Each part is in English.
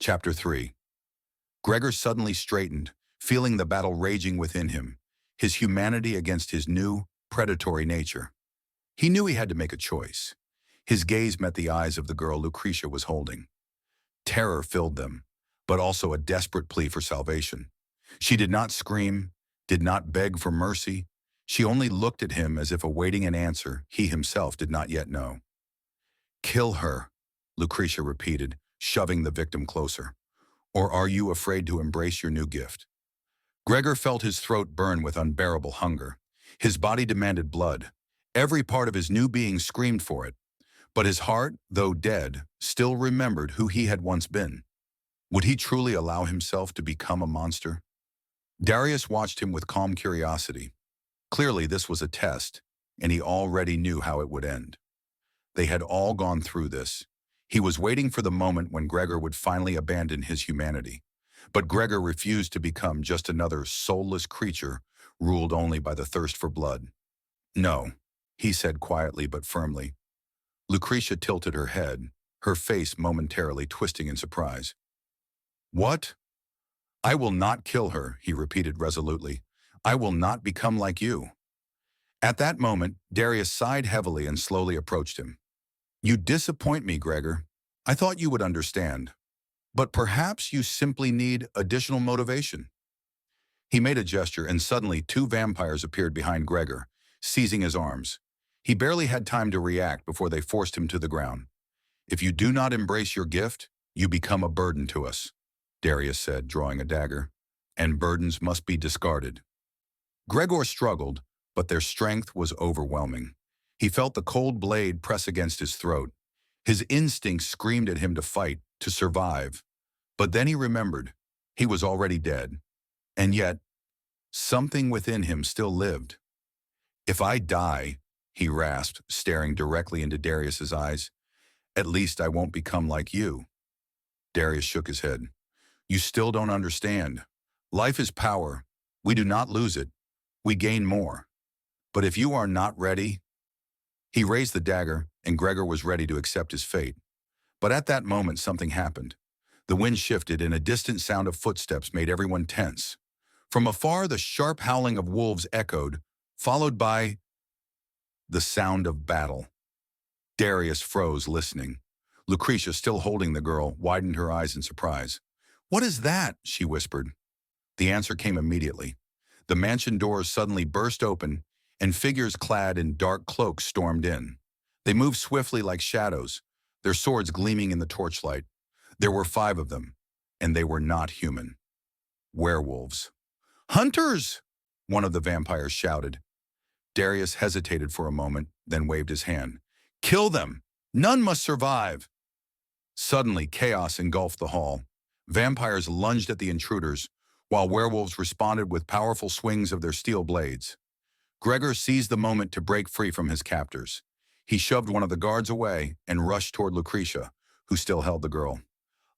Chapter 3. Gregor suddenly straightened, feeling the battle raging within him, his humanity against his new, predatory nature. He knew he had to make a choice. His gaze met the eyes of the girl Lucretia was holding. Terror filled them, but also a desperate plea for salvation. She did not scream, did not beg for mercy. She only looked at him as if awaiting an answer he himself did not yet know. "Kill her," Lucretia repeated, shoving the victim closer. "Or are you afraid to embrace your new gift?" Gregor felt his throat burn with unbearable hunger. His body demanded blood. Every part of his new being screamed for it. But his heart, though dead, still remembered who he had once been. Would he truly allow himself to become a monster? Darius watched him with calm curiosity. Clearly this was a test, and he already knew how it would end. They had all gone through this. He was waiting for the moment when Gregor would finally abandon his humanity. But Gregor refused to become just another soulless creature ruled only by the thirst for blood. "No," he said quietly but firmly. Lucretia tilted her head, her face momentarily twisting in surprise. "What?" "I will not kill her," he repeated resolutely. "I will not become like you." At that moment, Darius sighed heavily and slowly approached him. "You disappoint me, Gregor. I thought you would understand. But perhaps you simply need additional motivation." He made a gesture, and suddenly two vampires appeared behind Gregor, seizing his arms. He barely had time to react before they forced him to the ground. "If you do not embrace your gift, you become a burden to us," Darius said, drawing a dagger. "And burdens must be discarded." Gregor struggled, but their strength was overwhelming. He felt the cold blade press against his throat. His instincts screamed at him to fight, to survive. But then he remembered. He was already dead. And yet, something within him still lived. "If I die," he rasped, staring directly into Darius's eyes, "at least I won't become like you." Darius shook his head. "You still don't understand. Life is power. We do not lose it. We gain more. But if you are not ready—" He raised the dagger, and Gregor was ready to accept his fate. But at that moment, something happened. The wind shifted, and a distant sound of footsteps made everyone tense. From afar, the sharp howling of wolves echoed, followed by the sound of battle. Darius froze, listening. Lucretia, still holding the girl, widened her eyes in surprise. "What is that?" she whispered. The answer came immediately. The mansion doors suddenly burst open, and figures clad in dark cloaks stormed in. They moved swiftly like shadows, their swords gleaming in the torchlight. There were 5 of them, and they were not human. Werewolves. "Hunters!" one of the vampires shouted. Darius hesitated for a moment, then waved his hand. "Kill them! None must survive!" Suddenly, chaos engulfed the hall. Vampires lunged at the intruders, while werewolves responded with powerful swings of their steel blades. Gregor seized the moment to break free from his captors. He shoved one of the guards away and rushed toward Lucretia, who still held the girl.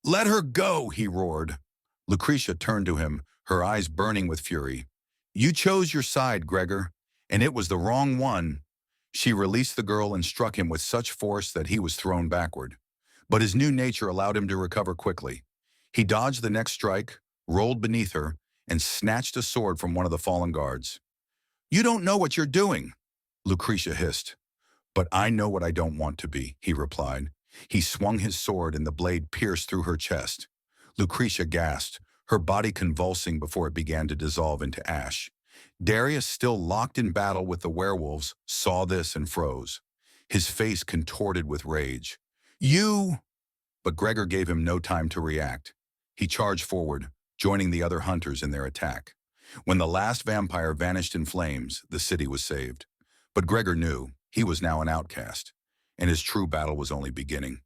"Let her go!" he roared. Lucretia turned to him, her eyes burning with fury. "You chose your side, Gregor, and it was the wrong one." She released the girl and struck him with such force that he was thrown backward. But his new nature allowed him to recover quickly. He dodged the next strike, rolled beneath her, and snatched a sword from one of the fallen guards. "You don't know what you're doing," Lucretia hissed. "But I know what I don't want to be," he replied. He swung his sword, and the blade pierced through her chest. Lucretia gasped, her body convulsing before it began to dissolve into ash. Darius, still locked in battle with the werewolves, saw this and froze. His face contorted with rage. "You—" But Gregor gave him no time to react. He charged forward, joining the other hunters in their attack. When the last vampire vanished in flames, the city was saved. But Gregor knew he was now an outcast, and his true battle was only beginning.